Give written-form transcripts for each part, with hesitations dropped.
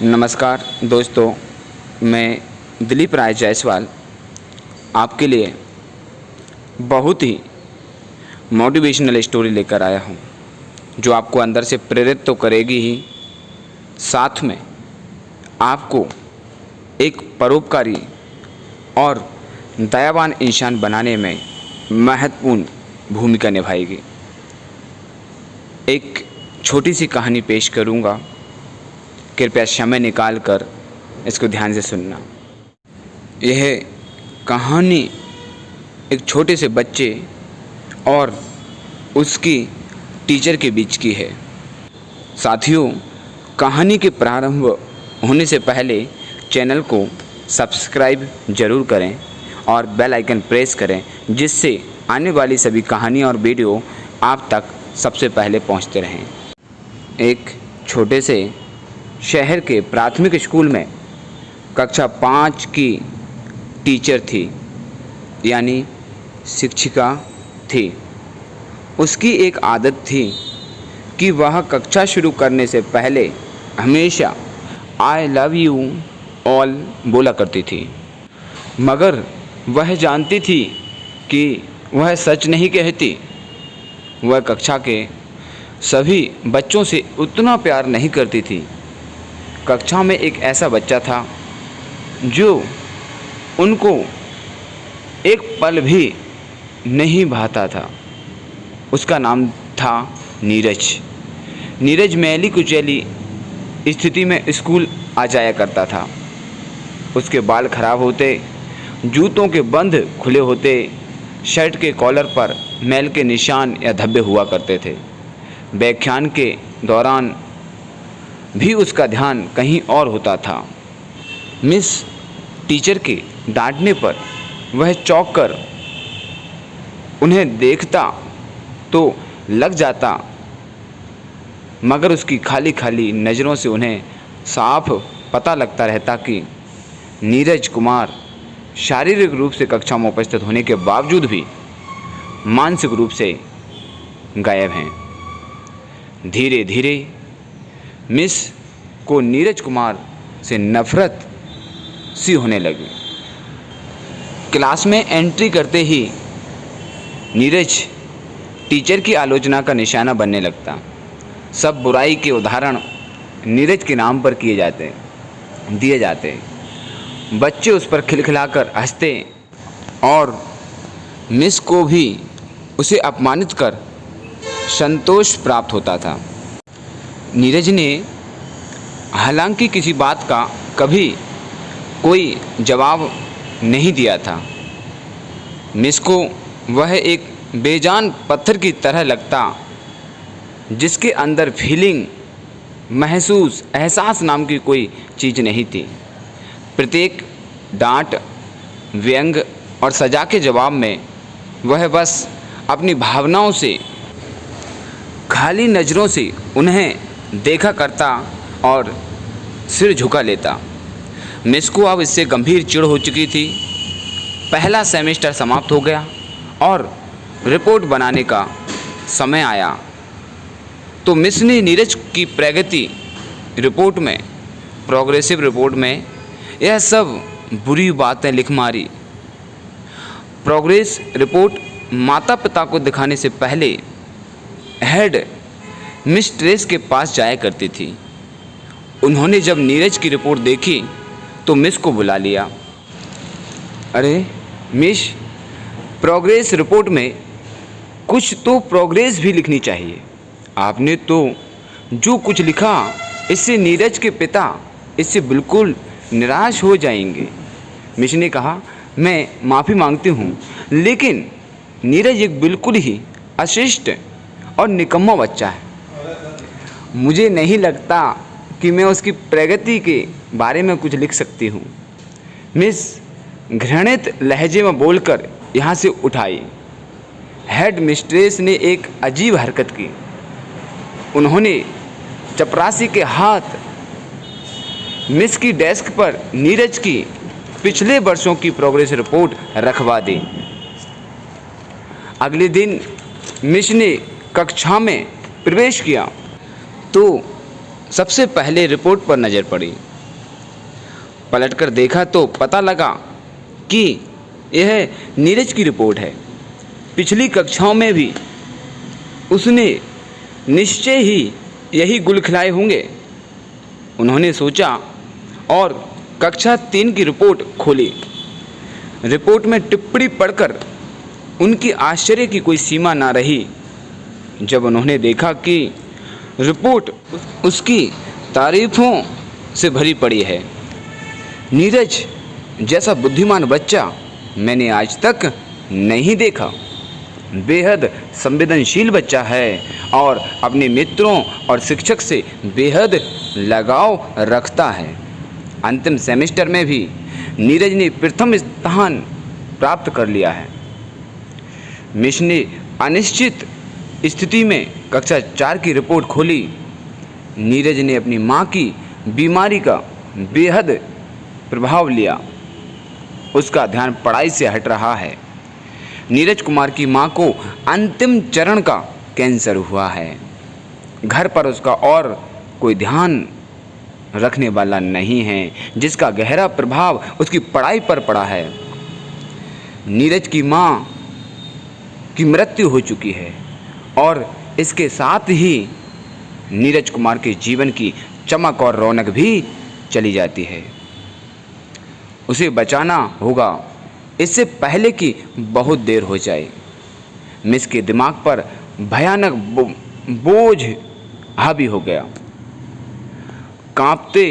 नमस्कार दोस्तों, मैं दिलीप राय जायसवाल आपके लिए बहुत ही मोटिवेशनल स्टोरी लेकर आया हूँ, जो आपको अंदर से प्रेरित तो करेगी ही, साथ में आपको एक परोपकारी और दयावान इंसान बनाने में महत्वपूर्ण भूमिका निभाएगी। एक छोटी सी कहानी पेश करूँगा, कृपया समय निकाल कर इसको ध्यान से सुनना। यह कहानी एक छोटे से बच्चे और उसकी टीचर के बीच की है। साथियों, कहानी के प्रारंभ होने से पहले चैनल को सब्सक्राइब ज़रूर करें और बेल आइकन प्रेस करें, जिससे आने वाली सभी कहानी और वीडियो आप तक सबसे पहले पहुंचते रहें। एक छोटे से शहर के प्राथमिक स्कूल में कक्षा 5 की टीचर थी, यानी शिक्षिका थी। उसकी एक आदत थी कि वह कक्षा शुरू करने से पहले हमेशा आई लव यू ऑल बोला करती थी, मगर वह जानती थी कि वह सच नहीं कहती। वह कक्षा के सभी बच्चों से उतना प्यार नहीं करती थी। कक्षा में एक ऐसा बच्चा था जो उनको एक पल भी नहीं भाता था। उसका नाम था नीरज। नीरज मैली कुचैली स्थिति में स्कूल आ जाया करता था। उसके बाल खराब होते, जूतों के बंद खुले होते, शर्ट के कॉलर पर मैल के निशान या धब्बे हुआ करते थे। व्याख्यान के दौरान भी उसका ध्यान कहीं और होता था। मिस टीचर के डांटने पर वह चौंक कर उन्हें देखता तो लग जाता, मगर उसकी खाली खाली नज़रों से उन्हें साफ पता लगता रहता कि नीरज कुमार शारीरिक रूप से कक्षा में उपस्थित होने के बावजूद भी मानसिक रूप से गायब हैं। धीरे धीरे मिस को नीरज कुमार से नफ़रत सी होने लगी। क्लास में एंट्री करते ही नीरज टीचर की आलोचना का निशाना बनने लगता। सब बुराई के उदाहरण नीरज के नाम पर दिए जाते। बच्चे उस पर खिलखिलाकर हंसते और मिस को भी उसे अपमानित कर संतोष प्राप्त होता था। नीरज ने हालांकि किसी बात का कभी कोई जवाब नहीं दिया था। मिस को वह एक बेजान पत्थर की तरह लगता, जिसके अंदर फीलिंग, महसूस, एहसास नाम की कोई चीज़ नहीं थी। प्रत्येक डांट, व्यंग और सजा के जवाब में वह बस अपनी भावनाओं से, खाली नज़रों से उन्हें देखा करता और सिर झुका लेता। मिस को अब इससे गंभीर चिढ़ हो चुकी थी। पहला सेमेस्टर समाप्त हो गया और रिपोर्ट बनाने का समय आया, तो मिस ने नीरज की प्रगति रिपोर्ट में, प्रोग्रेसिव रिपोर्ट में यह सब बुरी बातें लिख मारी। प्रोग्रेस रिपोर्ट माता पिता को दिखाने से पहले हेड मिस्ट्रेस के पास जाया करती थी। उन्होंने जब नीरज की रिपोर्ट देखी तो मिस को बुला लिया। अरे मिस, प्रोग्रेस रिपोर्ट में कुछ तो प्रोग्रेस भी लिखनी चाहिए। आपने तो जो कुछ लिखा, इससे नीरज के पिता इससे बिल्कुल निराश हो जाएंगे। मिस ने कहा, मैं माफ़ी मांगती हूँ, लेकिन नीरज एक बिल्कुल ही अशिष्ट और निकम्मा बच्चा है। मुझे नहीं लगता कि मैं उसकी प्रगति के बारे में कुछ लिख सकती हूँ। मिस घृणित लहजे में बोलकर यहाँ से उठाई। हेड मिस्ट्रेस ने एक अजीब हरकत की। उन्होंने चपरासी के हाथ मिस की डेस्क पर नीरज की पिछले वर्षों की प्रोग्रेस रिपोर्ट रखवा दी। अगले दिन मिस ने कक्षा में प्रवेश किया तो सबसे पहले रिपोर्ट पर नज़र पड़ी। पलटकर देखा तो पता लगा कि यह नीरज की रिपोर्ट है। पिछली कक्षाओं में भी उसने निश्चय ही यही गुल खिलाए होंगे, उन्होंने सोचा और कक्षा 3 की रिपोर्ट खोली। रिपोर्ट में टिप्पणी पढ़कर उनकी आश्चर्य की कोई सीमा ना रही जब उन्होंने देखा कि रिपोर्ट उसकी तारीफों से भरी पड़ी है। नीरज जैसा बुद्धिमान बच्चा मैंने आज तक नहीं देखा। बेहद संवेदनशील बच्चा है और अपने मित्रों और शिक्षक से बेहद लगाव रखता है। अंतिम सेमेस्टर में भी नीरज ने प्रथम स्थान प्राप्त कर लिया है। मिश ने अनिश्चित स्थिति में कक्षा 4 की रिपोर्ट खोली। नीरज ने अपनी माँ की बीमारी का बेहद प्रभाव लिया। उसका ध्यान पढ़ाई से हट रहा है। नीरज कुमार की मां को अंतिम चरण का कैंसर हुआ है। घर पर उसका और कोई ध्यान रखने वाला नहीं है, जिसका गहरा प्रभाव उसकी पढ़ाई पर पड़ा है। नीरज की मां की मृत्यु हो चुकी है और इसके साथ ही नीरज कुमार के जीवन की चमक और रौनक भी चली जाती है। उसे बचाना होगा इससे पहले कि बहुत देर हो जाए। मिस के दिमाग पर भयानक बोझ हावी हो गया। कांपते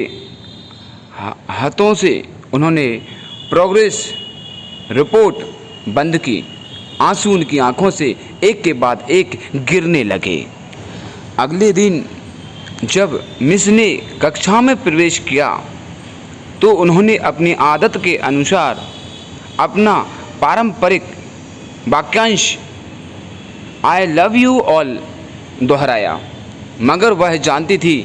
हाथों से उन्होंने प्रोग्रेस रिपोर्ट बंद की। आंसू उनकी आंखों से एक के बाद एक गिरने लगे। अगले दिन जब मिस ने कक्षा में प्रवेश किया तो उन्होंने अपनी आदत के अनुसार अपना पारंपरिक वाक्यांश आई लव यू ऑल दोहराया, मगर वह जानती थी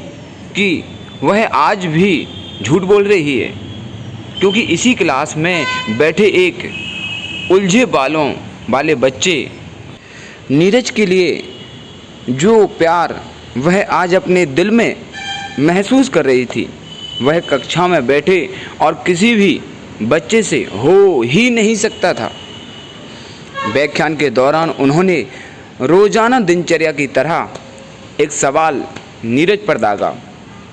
कि वह आज भी झूठ बोल रही है, क्योंकि इसी क्लास में बैठे एक उलझे बालों वाले बच्चे नीरज के लिए जो प्यार वह आज अपने दिल में महसूस कर रही थी, वह कक्षा में बैठे और किसी भी बच्चे से हो ही नहीं सकता था। व्याख्यान के दौरान उन्होंने रोजाना दिनचर्या की तरह एक सवाल नीरज पर दागा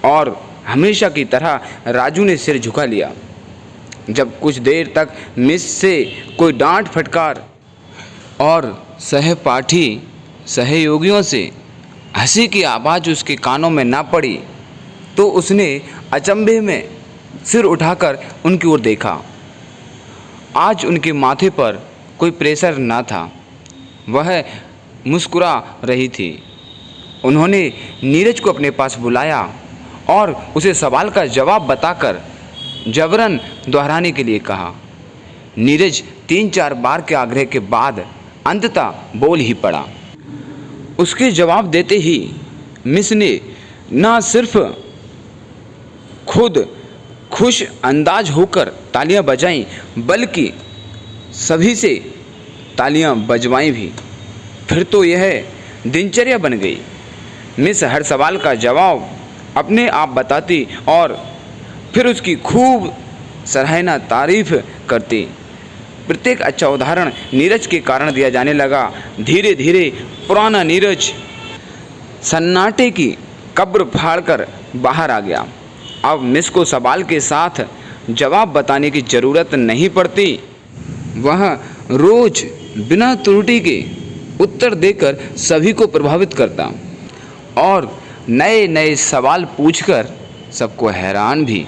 और हमेशा की तरह राजू ने सिर झुका लिया। जब कुछ देर तक मिस से कोई डांट फटकार और सहपाठी सहयोगियों से हंसी की आवाज़ उसके कानों में ना पड़ी तो उसने अचंभे में सिर उठाकर उनकी ओर देखा। आज उनके माथे पर कोई प्रेशर ना था, वह मुस्कुरा रही थी। उन्होंने नीरज को अपने पास बुलाया और उसे सवाल का जवाब बताकर जबरन दोहराने के लिए कहा। नीरज 3-4 बार के आग्रह के बाद अंततः बोल ही पड़ा। उसके जवाब देते ही मिस ने न सिर्फ खुद खुश अंदाज होकर तालियां बजाईं, बल्कि सभी से तालियां बजवाईं भी। फिर तो यह दिनचर्या बन गई। मिस हर सवाल का जवाब अपने आप बताती और फिर उसकी खूब सराहना तारीफ करती। प्रत्येक अच्छा उदाहरण नीरज के कारण दिया जाने लगा। धीरे धीरे पुराना नीरज सन्नाटे की कब्र फाड़कर बाहर आ गया। अब मिस को सवाल के साथ जवाब बताने की ज़रूरत नहीं पड़ती। वह रोज बिना त्रुटि के उत्तर देकर सभी को प्रभावित करता और नए नए सवाल पूछकर सबको हैरान भी।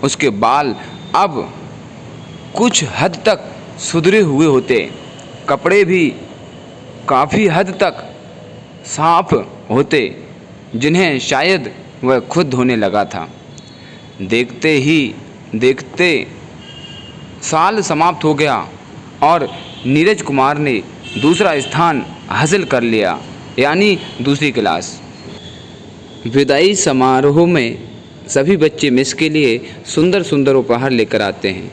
उसके बाल अब कुछ हद तक सुधरे हुए होते, कपड़े भी काफ़ी हद तक साफ होते, जिन्हें शायद वह खुद धोने लगा था। देखते ही देखते साल समाप्त हो गया और नीरज कुमार ने दूसरा स्थान हासिल कर लिया, यानी दूसरी क्लास। विदाई समारोह में सभी बच्चे मिस के लिए सुंदर सुंदर उपहार लेकर आते हैं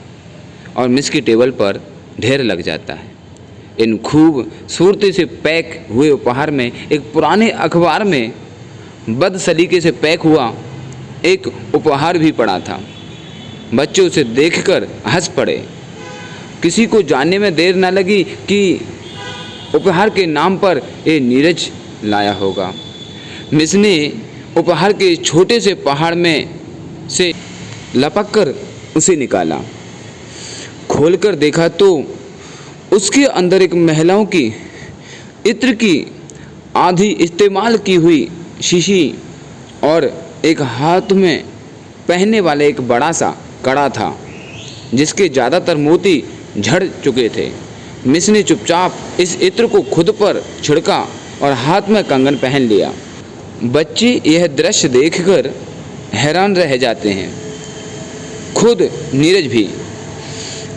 और मिस की टेबल पर ढेर लग जाता है। इन खूबसूरती से पैक हुए उपहार में एक पुराने अखबार में बदसलीके से पैक हुआ एक उपहार भी पड़ा था। बच्चे उसे देखकर हंस पड़े। किसी को जानने में देर न लगी कि उपहार के नाम पर ये नीरज लाया होगा। मिस ने उपहार के छोटे से पहाड़ में से लपककर उसे निकाला। खोलकर देखा तो उसके अंदर एक महिलाओं की इत्र की आधी इस्तेमाल की हुई शीशी और एक हाथ में पहनने वाला एक बड़ा सा कड़ा था, जिसके ज़्यादातर मोती झड़ चुके थे। मिस ने चुपचाप इस इत्र को खुद पर छिड़का और हाथ में कंगन पहन लिया। बच्चे यह दृश्य देखकर हैरान रह जाते हैं, खुद नीरज भी।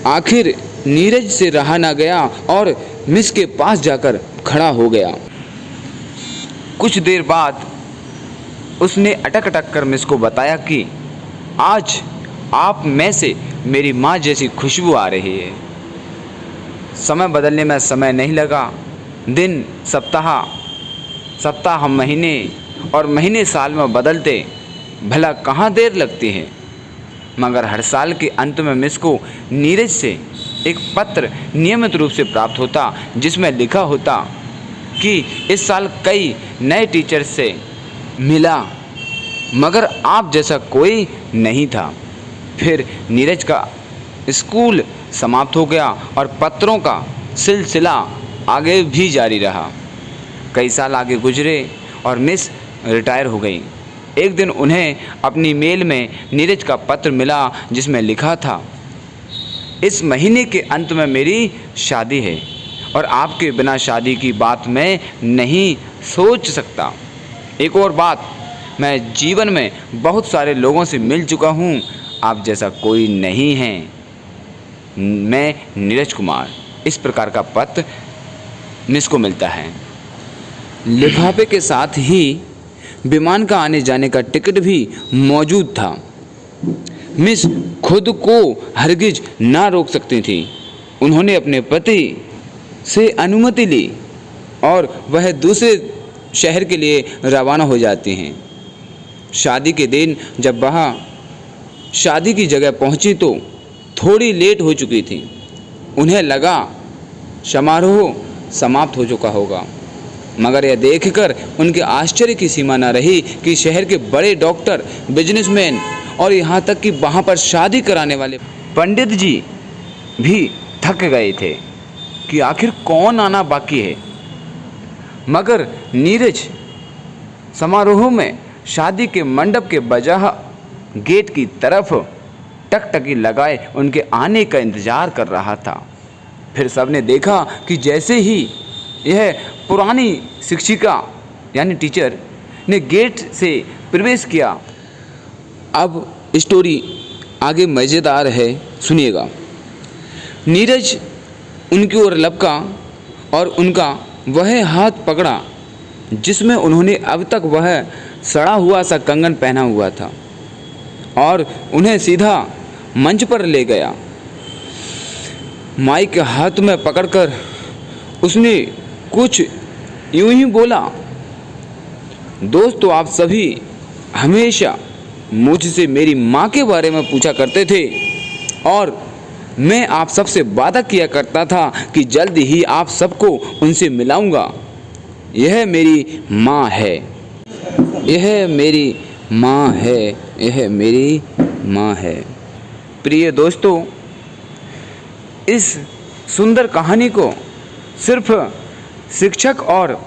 आखिर नीरज से रहा ना गया और मिस के पास जाकर खड़ा हो गया। कुछ देर बाद उसने अटक अटक कर मिस को बताया कि आज आप में से मेरी माँ जैसी खुशबू आ रही है। समय बदलने में समय नहीं लगा। दिन सप्ताह महीने और महीने साल में बदलते भला कहाँ देर लगती है। मगर हर साल के अंत में मिस को नीरज से एक पत्र नियमित रूप से प्राप्त होता, जिसमें लिखा होता कि इस साल कई नए टीचर्स से मिला, मगर आप जैसा कोई नहीं था। फिर नीरज का स्कूल समाप्त हो गया और पत्रों का सिलसिला आगे भी जारी रहा। कई साल आगे गुजरे और मिस रिटायर हो गई। एक दिन उन्हें अपनी मेल में नीरज का पत्र मिला, जिसमें लिखा था, इस महीने के अंत में मेरी शादी है और आपके बिना शादी की बात मैं नहीं सोच सकता। एक और बात, मैं जीवन में बहुत सारे लोगों से मिल चुका हूँ, आप जैसा कोई नहीं है। मैं नीरज कुमार। इस प्रकार का पत्र मिस को मिलता है। लिफाफे के साथ ही विमान का आने जाने का टिकट भी मौजूद था। मिस खुद को हरगिज ना रोक सकती थी। उन्होंने अपने पति से अनुमति ली और वह दूसरे शहर के लिए रवाना हो जाती हैं। शादी के दिन जब वह शादी की जगह पहुंची तो थोड़ी लेट हो चुकी थी। उन्हें लगा समारोह समाप्त हो चुका होगा, मगर यह देखकर उनके आश्चर्य की सीमा न रही कि शहर के बड़े डॉक्टर, बिजनेसमैन और यहाँ तक कि वहाँ पर शादी कराने वाले पंडित जी भी थक गए थे कि आखिर कौन आना बाकी है। मगर नीरज समारोह में शादी के मंडप के बजाय गेट की तरफ टकटकी लगाए उनके आने का इंतजार कर रहा था। फिर सबने देखा कि जैसे ही यह पुरानी शिक्षिका यानी टीचर ने गेट से प्रवेश किया। अब स्टोरी आगे मज़ेदार है, सुनिएगा। नीरज उनकी ओर लपका और उनका वह हाथ पकड़ा जिसमें उन्होंने अब तक वह सड़ा हुआ सा कंगन पहना हुआ था और उन्हें सीधा मंच पर ले गया। माइक हाथ में पकड़कर उसने कुछ यूं ही बोला, दोस्तों आप सभी हमेशा मुझसे मेरी माँ के बारे में पूछा करते थे और मैं आप सबसे वादा किया करता था कि जल्द ही आप सबको उनसे मिलाऊंगा। यह मेरी माँ है, यह मेरी माँ है, यह मेरी माँ है। प्रिय दोस्तों, इस सुंदर कहानी को सिर्फ शिक्षक और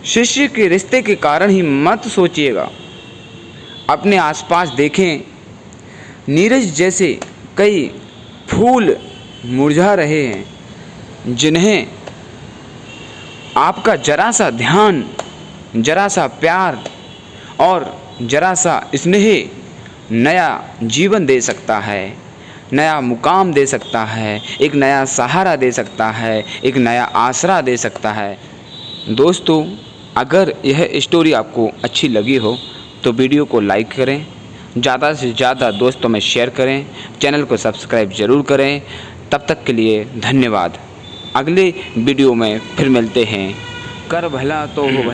शिष्य के रिश्ते के कारण ही मत सोचिएगा। अपने आसपास देखें, नीरज जैसे कई फूल मुरझा रहे हैं जिन्हें आपका जरा सा ध्यान, जरा सा प्यार और जरा सा स्नेह नया जीवन दे सकता है, नया मुकाम दे सकता है, एक नया सहारा दे सकता है, एक नया आसरा दे सकता है। दोस्तों, अगर यह स्टोरी आपको अच्छी लगी हो तो वीडियो को लाइक करें, ज़्यादा से ज़्यादा दोस्तों में शेयर करें, चैनल को सब्सक्राइब ज़रूर करें। तब तक के लिए धन्यवाद। अगले वीडियो में फिर मिलते हैं। कर भला तो हो।